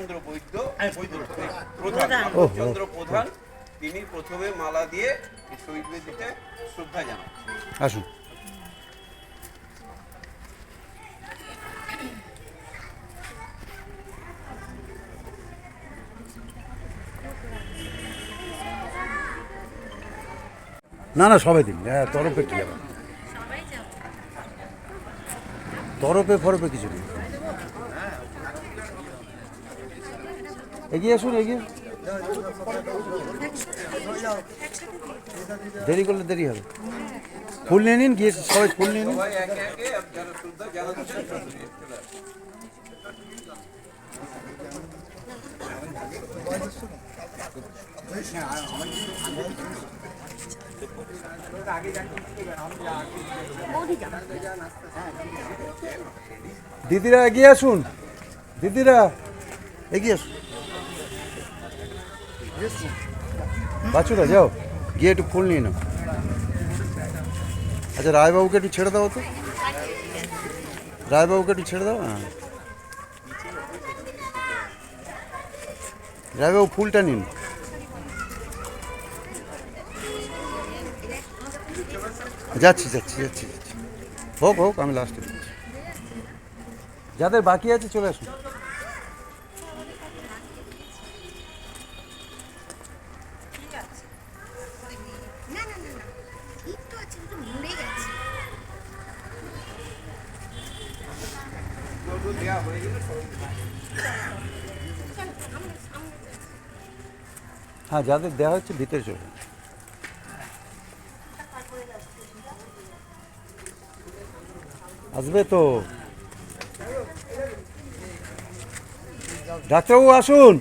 চন্দ্র বৈদ্য চন্দ্র প্রধান, তিনি প্রথমে মালা দিয়ে শহীদ বেদিতে শ্রদ্ধা জানান। আসুন। না না, সবাই দিন। হ্যাঁ, তরফে কি যাবে, তরফে ফরফে কিছু নেই। এগিয়ে আসুন, এগিয়ে। দেরি করলে দেরি হবে। ফুল নিয়ে নিন, গিয়ে সবাই ফুল নিয়ে নিন। দিদিরা এগিয়ে আসুন, দিদিরা এগিয়ে আসুন। বাচ্চুরা যাও, গিয়ে একটু ফুল নিয়ে নাও। আচ্ছা, রায়বাবুকে একটু ছেড়ে দাও তো, রায়বাবুকে একটু ছেড়ে দাও। হ্যাঁ, রায়বাবু ফুলটা নিন। যাচ্ছি যাচ্ছি যাচ্ছি যাচ্ছি, হোক হোক, আমি লাস্টে যাদের বাকি আছে চলে আসুন। হ্যাঁ, যাদের দেওয়া হচ্ছে ভিতরে চলে আসবে তো। ডাক্তারবাবু আসুন।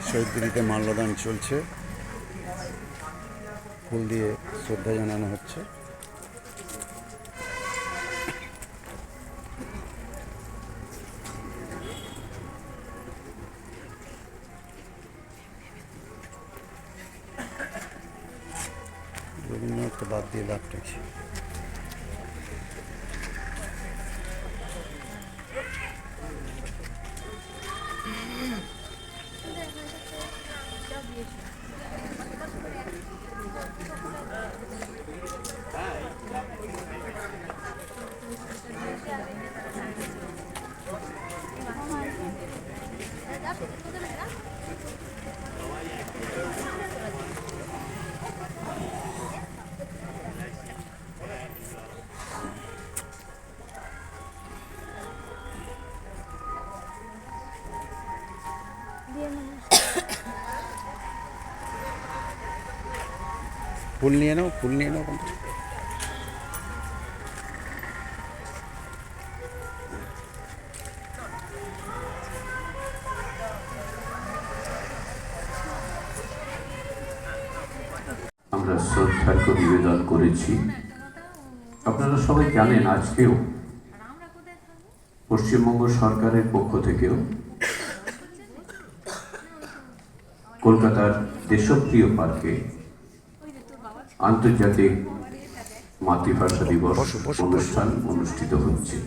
শহীদ বেদিতে মাল্যদান চলছে, ফুল দিয়ে শ্রদ্ধা জানানো হচ্ছে। রবীন্দ্রনাথকে বাদ দিয়ে লাভ রেখেছি। ফুল নিয়ে নাও, ফুল নিয়ে নাও। আমরা শ্রদ্ধার্ঘ্য নিবেদন করেছি। আপনারা সবাই জানেন, আজকেও পশ্চিমবঙ্গ সরকারের পক্ষ থেকেও কলকাতার দেশপ্রিয় পার্কে আন্তর্জাতিক মাতৃভাষা দিবস অনুষ্ঠান অনুষ্ঠিত হচ্ছে।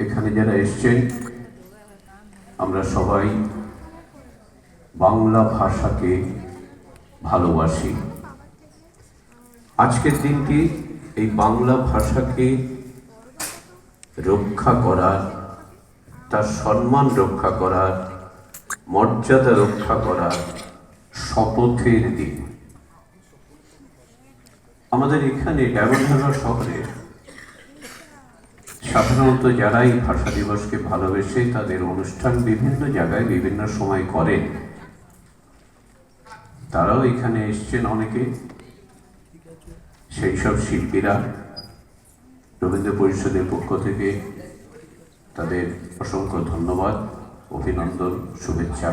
এখানে যারা এসছেন, আমরা সবাই বাংলা ভাষাকে ভালোবাসি। আজকের দিনটি এই বাংলা ভাষাকে রক্ষা করার, তার সম্মান রক্ষা করার, মর্যাদা রক্ষা করার শপথের দিন। আমাদের এখানে ডায়মন্ডহারবার শহরে সাধারণত যারাই ভাষা দিবসকে ভালোবেসে তাদের অনুষ্ঠান বিভিন্ন জায়গায় বিভিন্ন সময় করেন, তারাও এখানে এসছেন অনেকে। সেই সব শিল্পীরা রবীন্দ্র পরিষদের পক্ষ থেকে তাদের অসংখ্য ধন্যবাদ, অভিনন্দন, শুভেচ্ছা।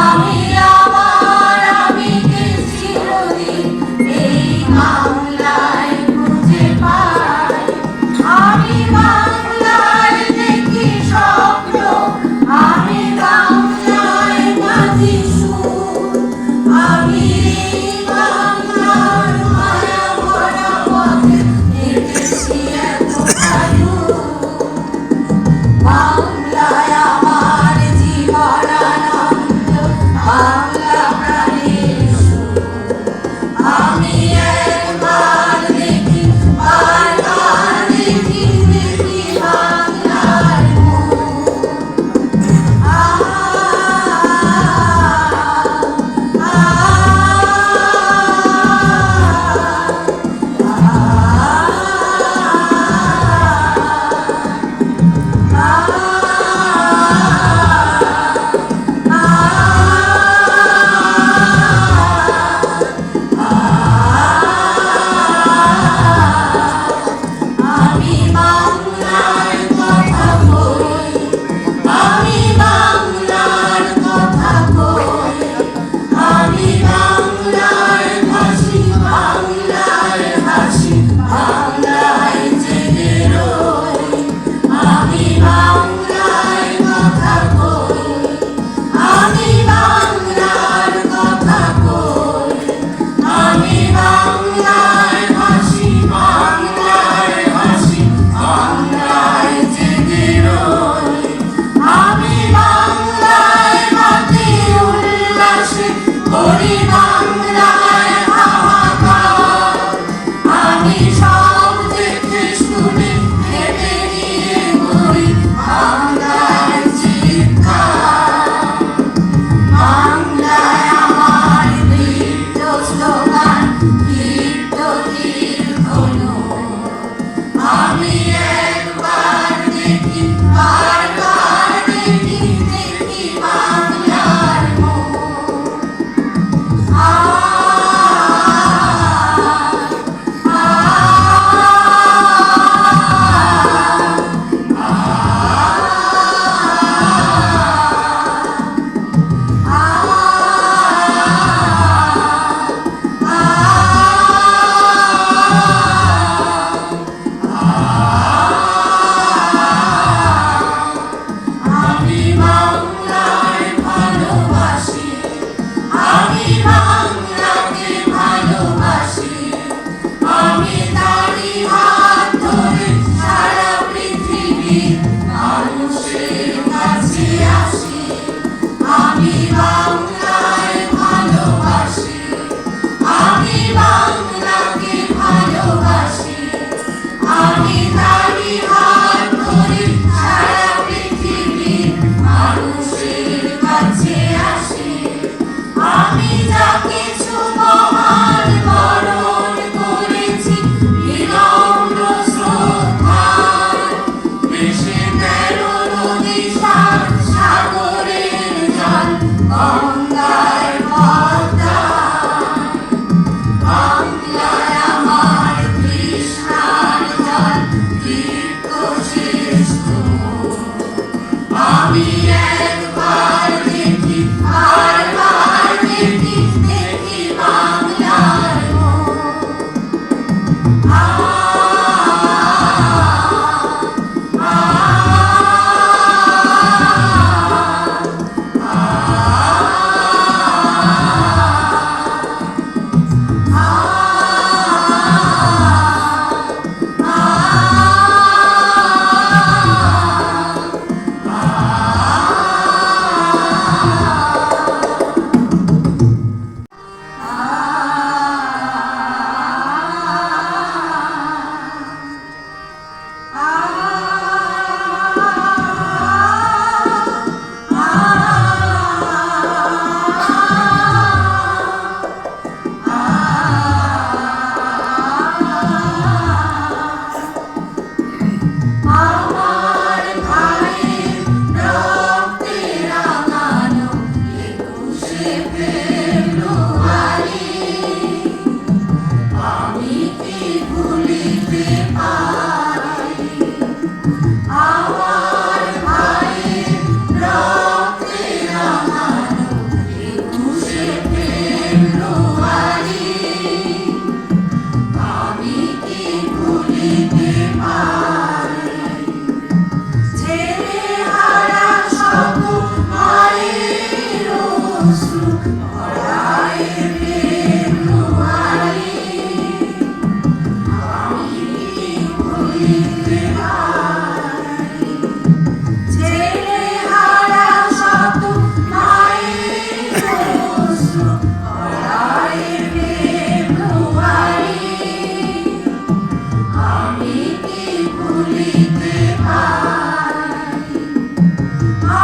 আমি আমার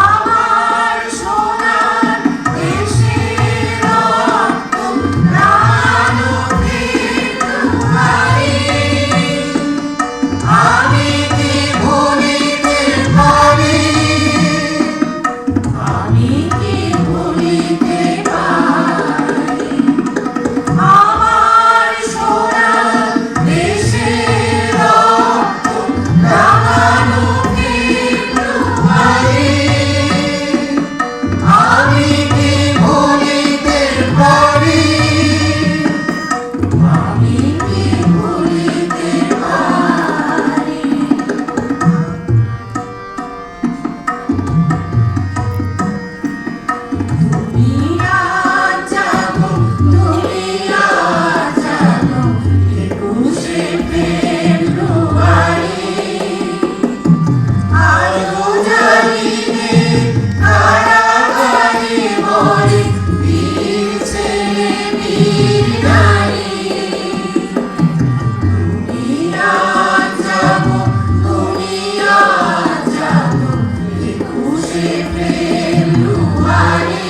আমার সোনার দেশের রক্ত প্রাণ দুয়ারে আমি কি ভুলিতে পারি, আমি কি ভুলিতে পারি আমার সোনার দেশের রক্ত প্রাণ দুয়ারে আমি কি ভুলিতে পারি, আমি কি ভুলিতে পারি। দুনিয়া জাগো, দুনিয়া জাগো, একুশে ফেব্রুয়ারি আলো জ্বালিবে কারাগারে মরে বীর ছেলে বীর নারী। দুনিয়া জাগো, দুনিয়া জাগো, একুশে ফেব্রুয়ারি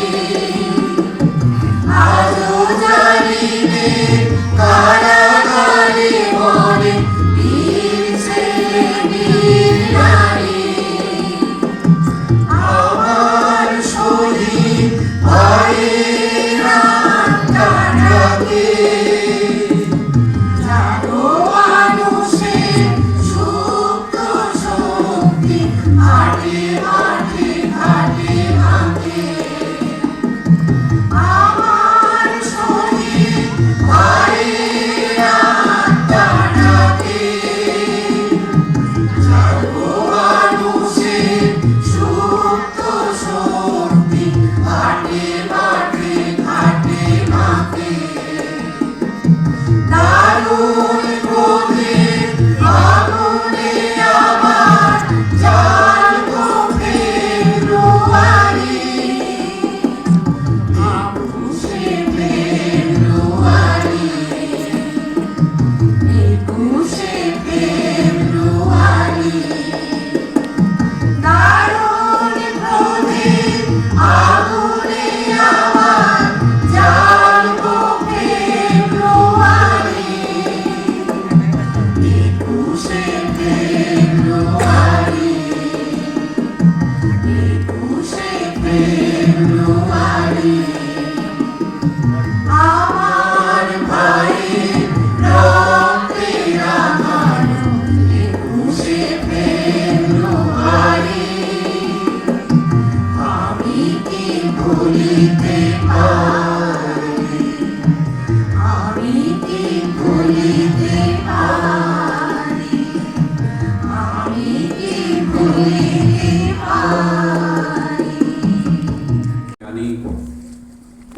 আলো জ্বালিবে কারাগারে মরে বীর ছেলে বীর নারী। আমার শহীদ ভাইয়েরা গান রাখে, জাগো মানুষের সুপ্ত শক্তি মাঠে মাঠে ঘাটে ঘাটে। আমার শহীদ ভাইয়েরা গান রাখে, জাগো মানুষের সুপ্ত শক্তি মাঠে মাঠে ঘাটে ঘাটে। দারুণ ক্রোধের আগুনে আবার জ্বালবো ফেব্রুয়ারি, একুশে ফেব্রুয়ারি, একুশে ফেব্রুয়ারি। দারুণ ক্রোধের আগুনে আবার জ্বালবো ফেব্রুয়ারি, একুশে ফেব্রুয়ারি, একুশে ফেব্রুয়ারি। আমার ভাইয়ের রক্তে রাঙানো একুশে ফেব্রুয়ারি আমি কি ভুলিতে পারি, আমি কি ভুলিতে পারি, আমি কি ভুলিতে পারি। জানি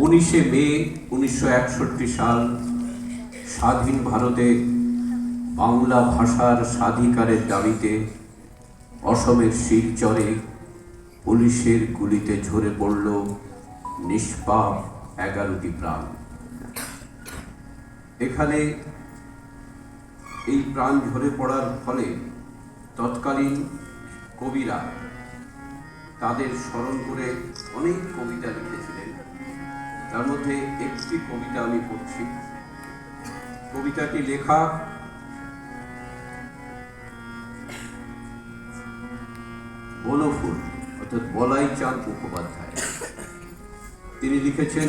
19শে মে 1961 সাল স্বাধীন ভারতে বাংলা ভাষার স্বাধিকারের দাবিতে অসমের শিলচরে পুলিশের গুলিতে ঝরে পড়ল নিষ্পাপ 11টি প্রাণ। এখানে এই প্রাণ ঝরে পড়ার ফলে তৎকালীন কবিরা তাদের স্মরণ করে অনেক কবিতা লিখেছিলেন। তার মধ্যে একটি কবিতা আমি পড়ছি। কবিতাটি লেখা বনফুল অর্থাৎ বলাই চাঁদ মুখোপাধ্যায়। তিনি লিখেছেন,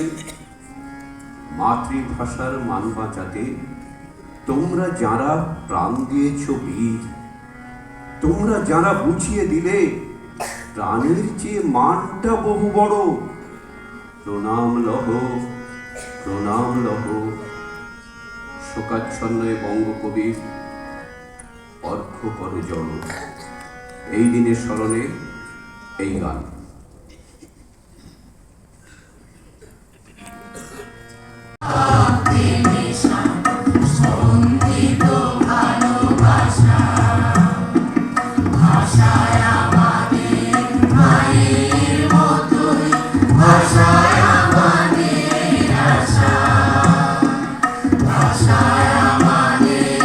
মাতৃভাষার মান বাঁচাতে তোমরা যারা প্রাণ দিয়েছ বীর, তোমরা যারা বুঝিয়ে দিলে প্রাণের চেয়ে মানটা বহু বড়, প্রণাম লহ, প্রণাম লহ। শোকাচ্ছন্ন বঙ্গকবির অর্ঘ্য করো জড়। এই দিনের স্মরণে এই গান। ভাষায় আমাদের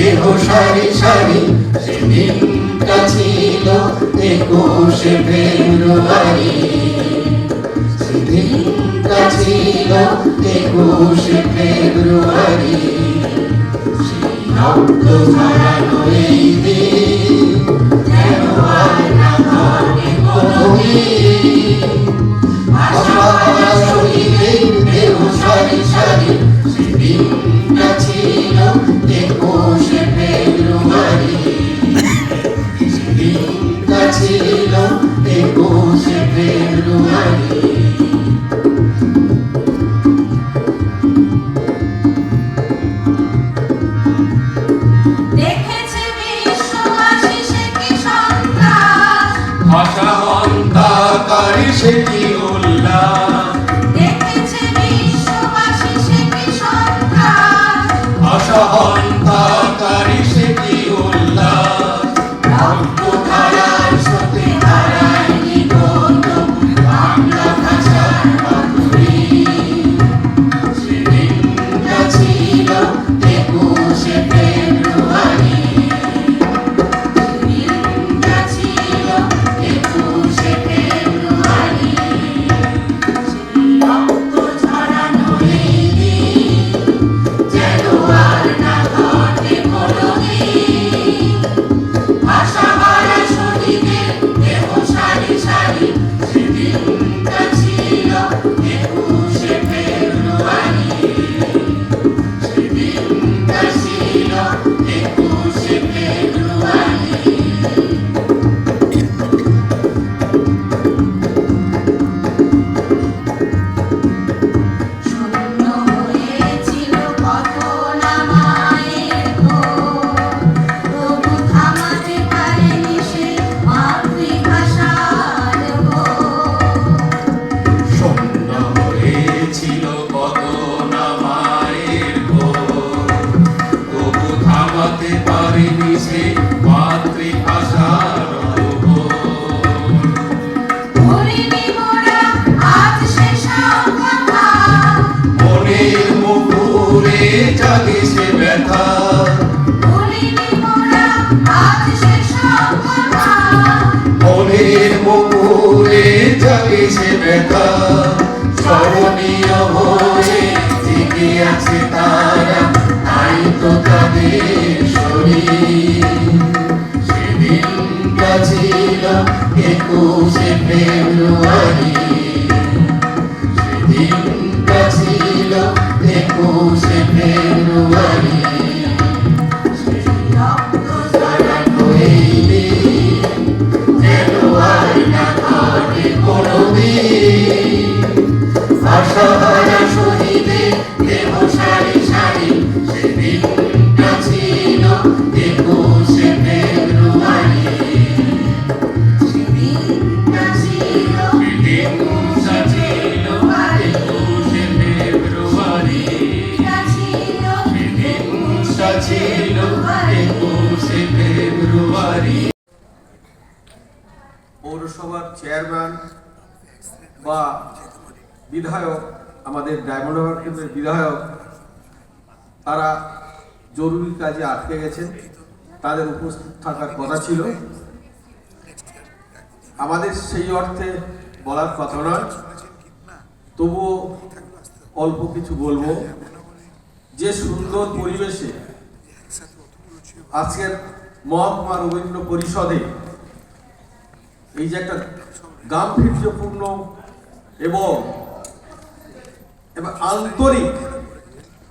দেহ সারি সারি, সেদিনটা ছিল 21শে ফেব্রুয়ারি, সেদিনটা ছিল 21শে ফেব্রুয়ারি। সেই রক্ত ঝরানো এই দিন যেন আর না ঘটে কোনোদিন। আশাহারা শহীদের দেহ সারি সারি, সেদিনটা ছিল 21শে ফেব্রুয়ারি, সেদিনটা ছিল 21শে ফেব্রুয়ারি। দেখেছে বিশ্ববাসী সে কি সন্ত্রাস, ভাষা হন্তাকারী সে কি উল্লাস, দেখেছে বিশ্ববাসী সে কি সন্ত্রাস, ভাষা হন্তাকারী সে কি উল্লাস। রক্ত ধারার স্রোতে হারায়নি কোনো বাংলা ভাষার বাঁধুরি, সেদিনটা ছিল 21শে ফেব্রুয়ারি, সেদিনটা ছিল 21শে ফেব্রুয়ারি। সেই রক্ত ঝরানো এই দিন যেন আর না ঘটে কোনোদিন। আশাহারা শহীদের দেহ সারি সারি, সেদিনটা ছিল 21শে ফেব্রুয়ারি, সেদিনটা ছিল 21শে ফেব্রুয়ারি। শূন্য হয়েছিল কত না মায়ের কোল, তবু থামাতে পারেনি সে মাতৃভাষার গোল। শূন্য হয়েছিল কত না মায়ের কোল, তবু থামাতে পারেনি সে মাতৃভাষার গোল। ভুলিনি মোরা আজ সে সব কথা, মনের মুকুরে জাগে সে ব্যথা, ভুলিনি মোরা আজ সে সব কথা। মনের মুকুরে জাগে সে ব্যথা। স্মরণীয় হয়ে জেগে আছে তারা, তাই তো তাদের শরীর। সেদিনটা ছিল 21শে ফেব্রুয়ারি, সেদিনটা ছিল 21শে ফেব্রুয়ারি। সেই রক্ত ঝরানো এই দিন যেন আর না ঘটে কোনোদিন। আশাহারা শহীদের দেহ সারি সারি, সেদিনটা ছিল 21শে ফেব্রুয়ারি, সেদিনটা ছিল সেদিনটা ছিল 21শে ফেব্রুয়ারি, সেদিনটা ছিল সেদিনটা ছিল 21শে ফেব্রুয়ারি। পৌরসভার চেয়ারম্যান বা বিধায়ক, আমাদের ডায়মন্ড হারবার কেন্দ্রের বিধায়ক, তারা জরুরি কাজে আটকে গেছেন, তাদের উপস্থিত থাকার কথা ছিল। আমাদের সেই অর্থে বলার কথা নয়, তবুও অল্প কিছু বলবো। যে সুন্দর পরিবেশে আজকের মহাত্মা রবীন্দ্র পরিষদে এই যে একটা গাম্ভীর্যপূর্ণ এবং আন্তরিক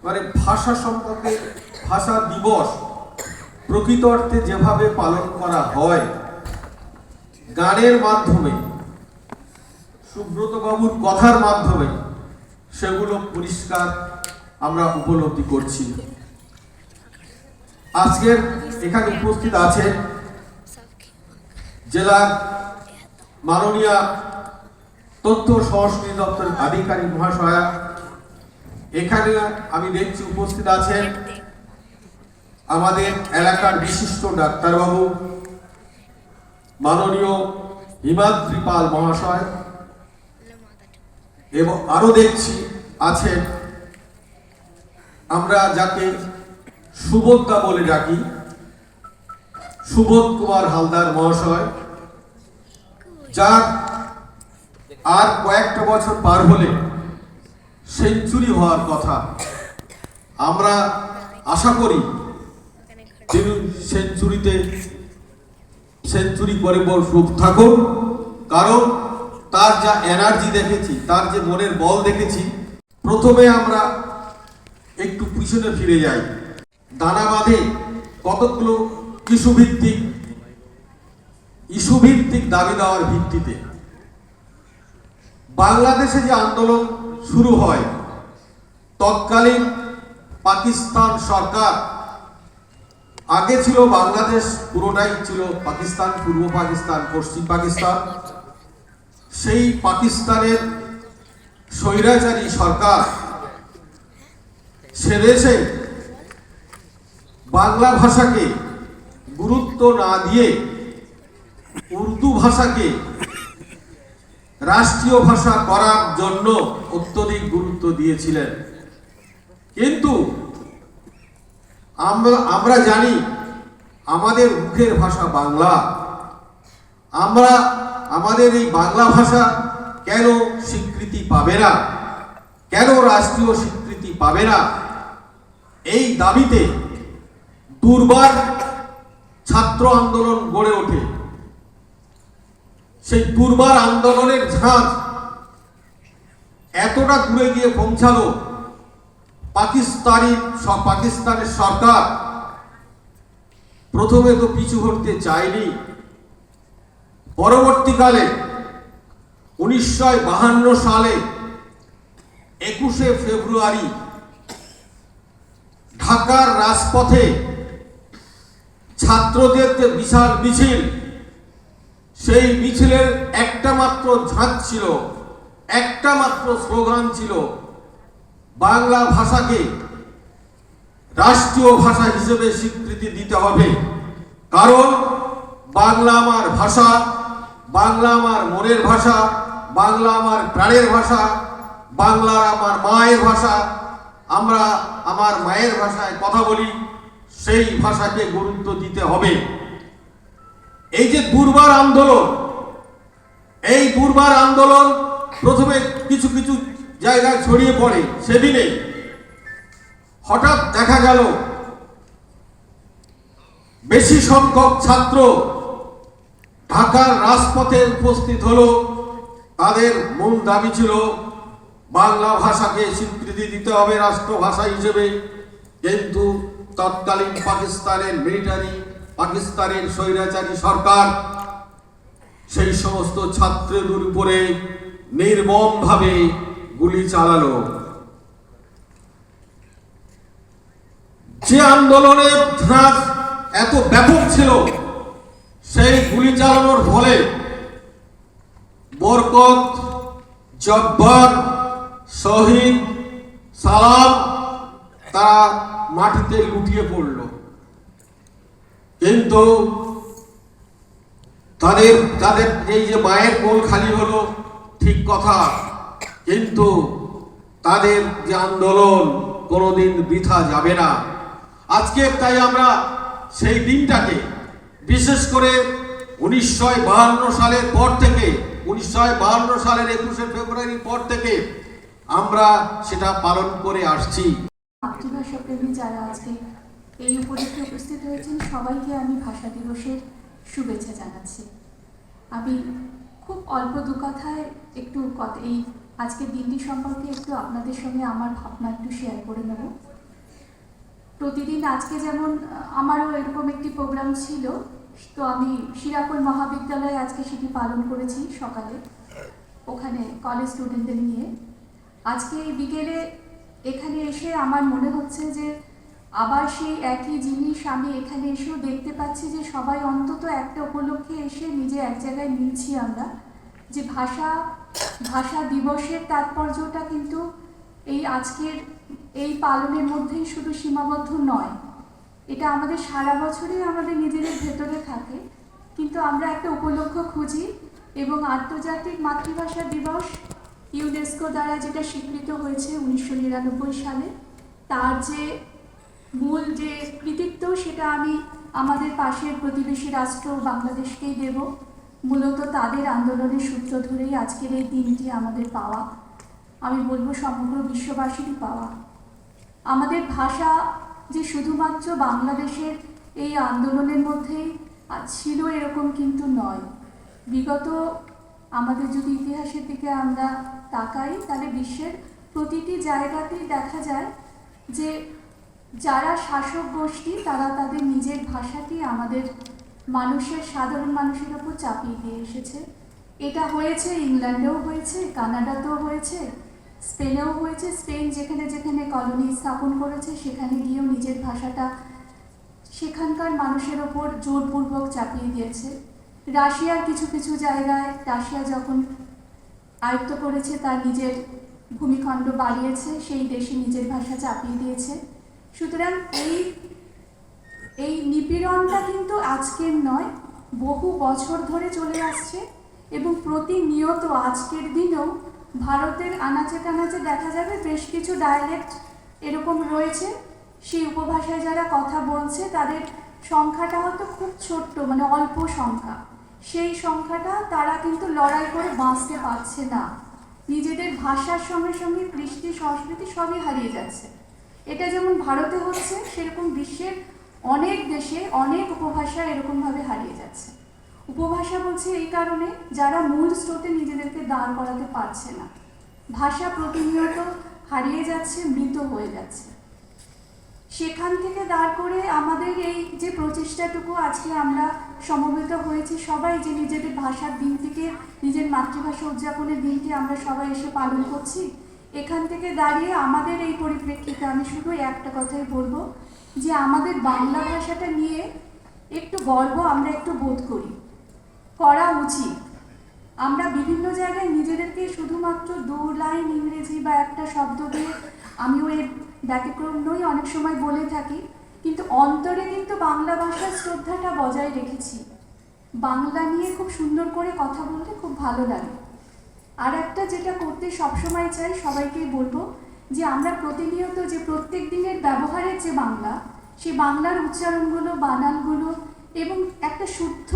মানে ভাষা সম্পর্কে ভাষা দিবস প্রকৃত অর্থে যেভাবে পালন করা হয়, গানের মাধ্যমে, সুব্রত বাবুর কথার মাধ্যমে, সেগুলো পরিষ্কার আমরা উপলব্ধি করছি। আজকের এখানে উপস্থিত আছেন জেলার মাননীয় তথ্য সংস্কৃতি দপ্তরের আধিকারিক মহাশয়া। এখানে আমি দেখছি উপস্থিত আছেন আমাদের এলাকার বিশিষ্ট ডাক্তারবাবু মাননীয় হিমাদ্রি পাল মহাশয়, এবং আরো দেখছি আছেন আমরা যাকে সুবোধদা বলে ডাকি, সুবোধ কুমার হালদার মহাশয়, যার আর কয়েকটা বছর পার হলে সেঞ্চুরি হওয়ার কথা। আমরা আশা করি তিনি সেঞ্চুরি করে সুখ থাকুন, কারণ তার যা এনার্জি দেখেছি, তার যে মনের বল দেখেছি। প্রথমে আমরা একটু পিছনে ফিরে যাই। দানা বাঁধে কতগুলো ইস্যুভিত্তিক দাবি দেওয়ার ভিত্তিতে বাংলাদেশে যে আন্দোলন শুরু হয়, তৎকালীন পাকিস্তান সরকার, আগে ছিল বাংলাদেশ পুরোটাই ছিল পাকিস্তান, পূর্ব পাকিস্তান, পশ্চিম পাকিস্তান। সেই পাকিস্তানের স্বৈরাচারী সরকার সে দেশে বাংলা ভাষাকে গুরুত্ব না দিয়ে উর্দু ভাষাকে রাষ্ট্রীয় ভাষা করার জন্য অত্যধিক গুরুত্ব দিয়েছিলেন। কিন্তু আমরা জানি আমাদের মুখের ভাষা বাংলা। আমাদের এই বাংলা ভাষা কেন স্বীকৃতি পাবে না, কেন রাষ্ট্রীয় স্বীকৃতি পাবে না? এই দাবিতে দুর্বার ছাত্র আন্দোলন গড়ে ওঠে। সেই দুর্বার আন্দোলনের ঝাঁজ এতটা দূরে গিয়ে পৌঁছালো, পাকিস্তানের সরকার প্রথমে তো পিছু হটতে চায়নি। পরবর্তীকালে 1952 সালে 21শে ফেব্রুয়ারি ঢাকার রাজপথে ছাত্রদের যে বিশাল মিছিল, সেই মিছিলের একটা মাত্র ঝাঁজ ছিল, একটা মাত্র স্লোগান ছিল, বাংলা ভাষাকে রাষ্ট্রীয় ভাষা হিসেবে স্বীকৃতি দিতে হবে। কারণ বাংলা আমার ভাষা, বাংলা আমার মনের ভাষা, বাংলা আমার প্রাণের ভাষা, বাংলা আমার মায়ের ভাষা। আমরা আমার মায়ের ভাষায় কথা বলি, সেই ভাষাকে গুরুত্ব দিতে হবে। এই যে দুর্বার আন্দোলন, এই দুর্বার আন্দোলন প্রথমে কিছু কিছু জায়গায় ছড়িয়ে পড়ে। সেদিনে হঠাৎ দেখা গেল বেশি সংখ্যক ছাত্র ঢাকার রাজপথে উপস্থিত হলো। তাদের মূল দাবি ছিল বাংলা ভাষাকে স্বীকৃতি দিতে হবে রাষ্ট্রভাষা হিসেবে। কিন্তু তৎকালীন পাকিস্তানের মিলিটারি, পাকিস্তানের স্বৈরাচারী সরকার সেই সমস্ত ছাত্রদের উপরে নির্মমভাবে গুলি চালালো। যে আন্দোলনের ঝাঁজ এত ব্যাপক ছিল, সেই গুলি চালানোর ফলে বরকত, জব্বার, শহীদ, সালাম তারা মাটিতে লুটিয়ে পড়ল। কিন্তু তাদের এই যে মায়ের কোল খালি হলো, ঠিক কথা, কিন্তু তাদের যে আন্দোলন কোনোদিন বৃথা যাবে না। আজকে তাই আমরা সেই দিনটাকে, বিশেষ করে 1952 সালের পর থেকে, 1952 সালের 21শে ফেব্রুয়ারির পর থেকে আমরা সেটা পালন করে আসছি। মাতৃভাষা প্রেমী যারা আজকে এই উপলক্ষে উপস্থিত হয়েছেন, সবাইকে আমি ভাষা দিবসের শুভেচ্ছা জানাচ্ছি। আমি খুব অল্প দু কথায় একটু এই আজকের দিনটি সম্পর্কে একটু আপনাদের সঙ্গে আমার ভাবনা একটু শেয়ার করে নেব। প্রতিদিন আজকে যেমন আমারও এরকম একটি প্রোগ্রাম ছিল, তো আমি শিরাপুর মহাবিদ্যালয়ে আজকে সেটি পালন করেছি সকালে, ওখানে কলেজ স্টুডেন্টদের নিয়ে। আজকে এই বিকেলে এখানে এসে আমার মনে হচ্ছে যে আবার সেই একই জিনিস আমি এখানে এসেও দেখতে পাচ্ছি, যে সবাই অন্তত একটা উপলক্ষে এসে নিজে এক জায়গায় মিলছি আমরা, যে ভাষা দিবসের তাৎপর্যটা কিন্তু এই আজকের এই পালনের মধ্যেই শুধু সীমাবদ্ধ নয়। এটা আমাদের সারা বছরই আমাদের নিজেদের ভেতরে থাকে, কিন্তু আমরা একটা উপলক্ষ খুঁজি। এবং আন্তর্জাতিক মাতৃভাষা দিবস ইউনেস্কো দ্বারা যেটা স্বীকৃত হয়েছে 1999 সালে, তার যে মূল যে কৃতিত্ব সেটা আমি আমাদের পাশের প্রতিবেশী রাষ্ট্র বাংলাদেশকেই দেব। মূলত তাদের আন্দোলনের সূত্র ধরেই আজকের এই দিনটি আমাদের পাওয়া, আমি বলবো সমগ্র বিশ্ববাসীরই পাওয়া। আমাদের ভাষা যে শুধুমাত্র বাংলাদেশের এই আন্দোলনের মধ্যেই ছিল এরকম কিন্তু নয়। বিগত আমাদের যদি ইতিহাসের দিকে আমরা তাকাই তাহলে বিশ্বের প্রতিটি জায়গাতেই দেখা যায় যে যারা শাসক গোষ্ঠী তারা তাদের নিজের ভাষাটি আমাদের মানুষের, সাধারণ মানুষের ওপর চাপিয়ে দিয়ে এসেছে। এটা হয়েছে ইংল্যান্ডেও হয়েছে, কানাডাতেও হয়েছে, স্পেনেও হয়েছে। স্পেন যেখানে যেখানে কলোনি স্থাপন করেছে সেখানে গিয়েও নিজের ভাষাটা সেখানকার মানুষের ওপর জোরপূর্বক চাপিয়ে দিয়েছে। রাশিয়ার কিছু কিছু জায়গায় রাশিয়া যখন আয়ত্ত করেছে তার নিজের ভূমিখণ্ড বাড়িয়েছে, সেই দেশে নিজের ভাষা চাপিয়ে দিয়েছে। সুতরাং এই নিপীড়নটা কিন্তু আজকের নয়, বহু বছর ধরে চলে আসছে এবং প্রতিনিয়ত আজকের দিনেও ভারতের আনাচে কানাচে দেখা যাবে বেশ কিছু ডায়ালেক্ট এরকম রয়েছে। সেই উপভাষায় যারা কথা বলছে তাদের সংখ্যাটা হয়তো খুব ছোট্ট, মানে অল্প সংখ্যা। সেই সংখ্যাটা তারা কিন্তু লড়াই করে বাঁচতে পারছে না। নিজেদের ভাষার সঙ্গে সঙ্গে কৃষ্টি সংস্কৃতি সবই হারিয়ে যাচ্ছে। এটা যেমন ভারতে হচ্ছে সেরকম বিশ্বের অনেক দেশে অনেক উপভাষা এরকমভাবে হারিয়ে যাচ্ছে। উপভাষা বলছে এই কারণে যারা মূল স্রোতে নিজেদেরকে দাঁড় করাতে পারছে না। ভাষা প্রতিনিয়ত হারিয়ে যাচ্ছে, মৃত হয়ে যাচ্ছে। সেখান থেকে দাঁড় করে আমাদের এই যে প্রচেষ্টাটুকু আজকে আমরা সমবেত হয়েছি সবাই, যে নিজেদের ভাষার দিনটিকে, নিজের মাতৃভাষা উদযাপনের দিনটি আমরা সবাই এসে পালন করছি, এখান থেকে দাঁড়িয়ে আমাদের এই পরিপ্রেক্ষিতে আমি শুধু একটা কথাই বলবো যে আমাদের বাংলা ভাষাটা নিয়ে একটু গর্ব আমরা একটু বোধ করা উচিত। আমরা বিভিন্ন জায়গায় নিজেদেরকে শুধুমাত্র 2 লাইন ইংরেজি বা একটা শব্দ দিয়ে, আমিও এর ব্যতিক্রম নই, অনেক সময় বলে থাকি, কিন্তু অন্তরে কিন্তু বাংলা ভাষার শ্রদ্ধাটা বজায় রেখেছি। বাংলা নিয়ে খুব সুন্দর করে কথা বলতে খুব ভালো লাগে। আর একটা যেটা করতে সবসময় চাই, সবাইকেই বলবো যে আমরা প্রতিনিয়ত যে প্রত্যেক দিনের ব্যবহারের যে বাংলা, সেই বাংলার উচ্চারণগুলো, বানানগুলো এবং একটা শুদ্ধ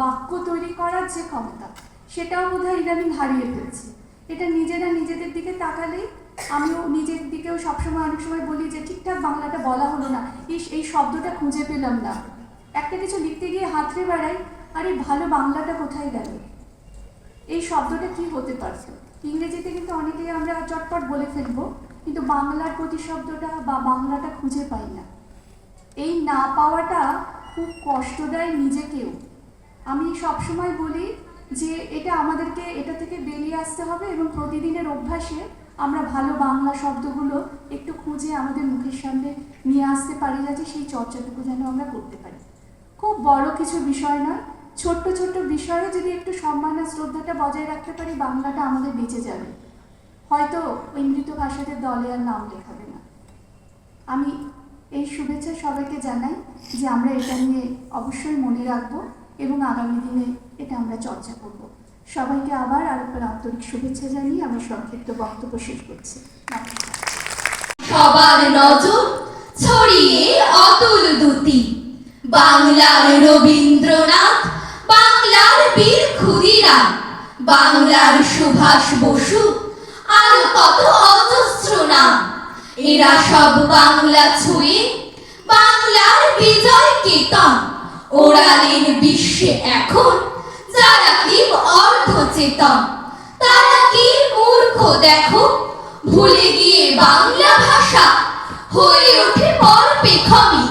বাক্য তৈরি করার যে ক্ষমতা, সেটাও বোধহয় ইদানিং হারিয়ে ফেলছি। এটা নিজেরা নিজেদের দিকে তাকালেই, আমিও নিজের দিকেও সবসময় অনেক সময় বলি যে ঠিকঠাক বাংলাটা বলা হলো না, এই শব্দটা খুঁজে পেলাম না। একটা কিছু লিখতে গিয়ে হাতড়ে বেড়াই, আরে ভালো বাংলাটা কোথায় গেল, এই শব্দটা কি হতে পারত। ইংরেজিতে কিন্তু অনেকেই আমরা চটপট বলে ফেলবো, কিন্তু বাংলার প্রতিশব্দটা বা বাংলাটা খুঁজে পাই না। এই না পাওয়াটা খুব কষ্ট দেয় নিজেকেও। আমি সবসময় বলি যে এটা থেকে বেরিয়ে আসতে হবে এবং প্রতিদিনের অভ্যাসে আমরা ভালো বাংলা শব্দগুলো একটু খুঁজে আমাদের মুখের সামনে নিয়ে আসতে পারি, যাতে সেই চর্চাটুকু যেন আমরা করতে পারি। খুব বড় কিছু বিষয় নয়, ছোট্ট ছোট্ট বিষয়ে যদি একটু সম্মান আর শ্রদ্ধাটা বজায় রাখতে পারি, বাংলাটা আমাদের বেঁচে যাবে। হয়তো ওই মৃত ভাষাদের দলে আর নাম লেখাবে না। আমি এই শুভেচ্ছা সবাইকে জানাই যে আমরা এটা নিয়ে অবশ্যই মনে রাখবো এবং আগামী দিনে এটা আমরা চর্চা করব। সবাইকে আবার আরেকবার আন্তরিক শুভেচ্ছা জানিয়ে আমি সংক্ষিপ্ত বক্তব্য শেষ করছি। সবার নজর ছড়িয়ে অতুল দুতি, বাংলার রবীন্দ্রনাথ, বাংলার বীর ক্ষুদিরাম, বাংলার সুভাষ বসু, আর কত অজস্র নাম। এরা সব বাংলা ছুঁয়ে বাংলার বিজয় কেতন ওড়ালেন বিশ্বে এখন যারা কি অর্ধচেতন। তারা কি মূর্খ দেখো, ভুলে গিয়ে বাংলা ভাষা হয়ে ওঠে পর পেখমি,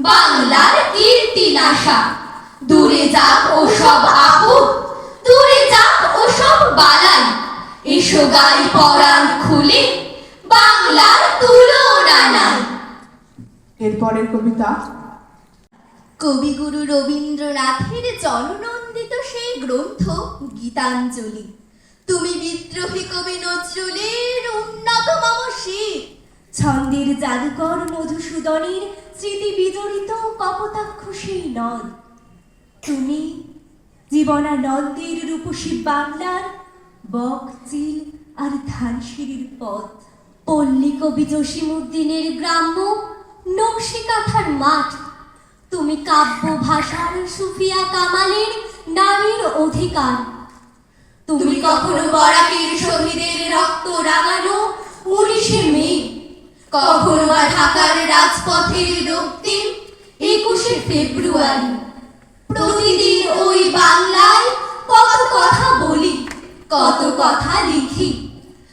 বাংলার কীর্তি নাশা। দূরে যাক ও সব আপদ, দূরে যাক ও সব বালাই, এসো গাই পরাণ খুলে বাংলার তুলনা নাই। এরপরের কবিতা কবিগুরু রবীন্দ্রনাথের জননন্দিত সেই গ্রন্থ গীতাঞ্জলি। তুমি বিদ্রোহী কবি নজরুলের উন্নততম শির, ছন্দের জাদুকর মধুসূদনের স্মৃতি বিজড়িত কপোতাক্ষ সেই নদ। তুমি জীবনানন্দের রূপসী বাংলার বক, চিল আর ধানসিঁড়ির পথ। পল্লী কবি জসিমউদ্দিনের গ্রাম্য নকশিকাঁথার মাঠ, তুমি কাব্য ভাষার সুফিয়া কামালের নারীর অধিকার। তুমি কখনো বরাকের শহীদের রক্ত রাঙানো 19শে মে, কখনো বা ঢাকার রাজপথের রক্তিম 21শে ফেব্রুয়ারি। প্রতিদিন ওই বাংলায় কত কথা বলি, কত কথা লিখি,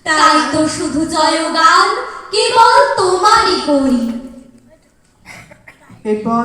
তাই তো শুধু জয়গান কেবল তোমারই করি। এরপর